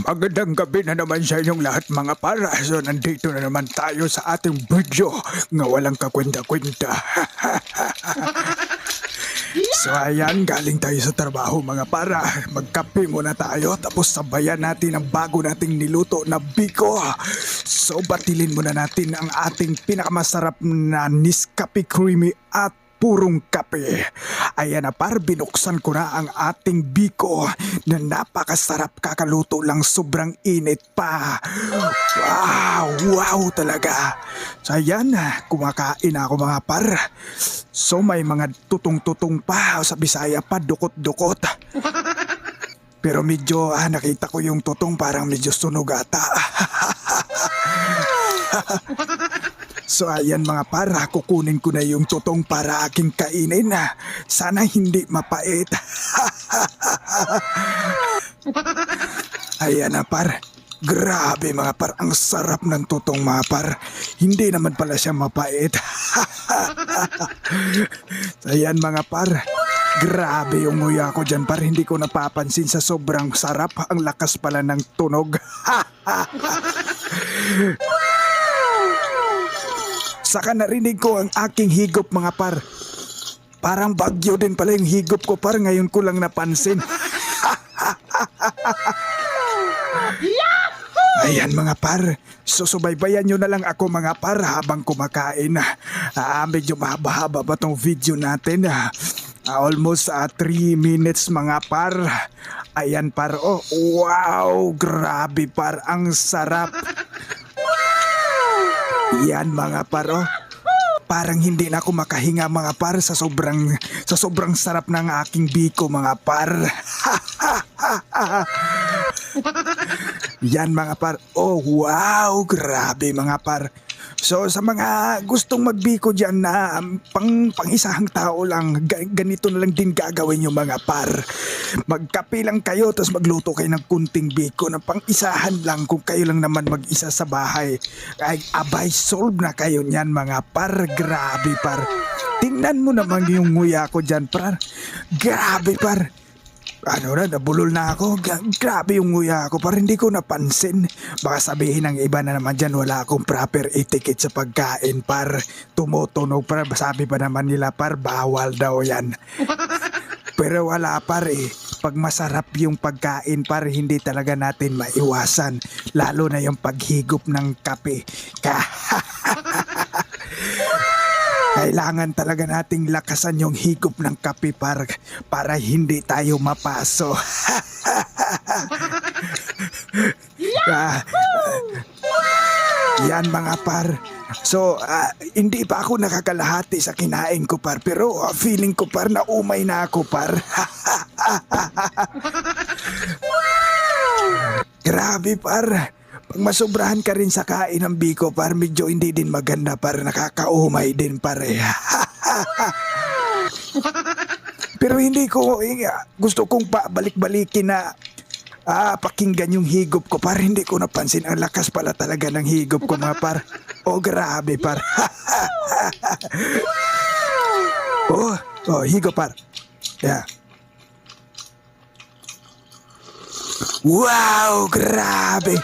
Magandang gabi na naman sa inyong lahat mga para. So nandito na naman tayo sa ating video nga walang kakwenta-kwenta. So ayan, galing tayo sa trabaho mga para. Magkape muna tayo tapos sabayan natin ang bago nating niluto na biko. So batilin muna natin ang ating pinakamasarap na Nescafe Creamy at purong kape. Ayan na par, binuksan ko na ang ating biko na napakasarap kakaluto lang, sobrang init pa. Wow talaga. So ayan, kumakain ako mga par. So may mga tutong-tutong pa, sa Bisaya pa, dukot-dukot. Pero medyo nakita ko yung tutong parang medyo sunog ata. So ayan mga para, kukunin ko na yung tutong para aking kainin. Sana hindi mapait. Ayan na par. Grabe mga par, ang sarap ng tutong mga par. Hindi naman pala siya mapait. Ayan mga par. Grabe yung nguya ko dyan par. Hindi ko napapansin sa sobrang sarap. Ang lakas pala ng tunog. Saka narinig ko ang aking higop mga par. Parang bagyo din pala yung higop ko par. Ngayon ko lang napansin. Ayan mga par. Susubaybayan nyo na lang ako mga par habang kumakain. Medyo mahaba-haba ba tong video natin. Almost 3 minutes mga par. Ayan par. Oh, wow! Grabe par. Ang sarap. Yan mga par, oh. Parang hindi na ako makahinga mga par sa sobrang sarap ng aking biko mga par. Yan mga par. Oh wow, grabe mga par. So sa mga gustong magbiko dyan na pang isahang tao lang, ganito na lang din gagawin yung mga par. Magkape lang kayo tapos magluto kayo ng kunting biko na pang isahan lang kung kayo lang naman mag-isa sa bahay. Ay abay, solve na kayo niyan mga par. Grabe par. Tingnan mo naman yung nguya ko dyan par. Grabe par. Nabulol na ako. Grabe yung nguya ko par, hindi ko napansin. Baka sabihin ng iba na naman dyan wala akong proper etiquette sa pagkain par. Tumutunog par, sabi pa naman nila par, bawal daw yan. Pero wala par eh. Pag masarap yung pagkain par, hindi talaga natin maiwasan. Lalo na yung paghigop ng kape. Kailangan talaga nating lakasan yung higop ng kape para hindi tayo mapaso. Yan mga par. So, hindi pa ako nakakalahati sa kinain ko par. Pero feeling ko par na umay na ako par. Grabe par. Pag masobrahan ka rin sa kain ng biko par, medyo hindi din maganda par, nakakaumay din pare. Pero hindi ko, gusto kong balik-balikin na pakinggan yung higop ko par, hindi ko napansin, ang lakas pala talaga ng higop ko mga par. Oh grabe par. Higop par. Yeah. Wow, grabe.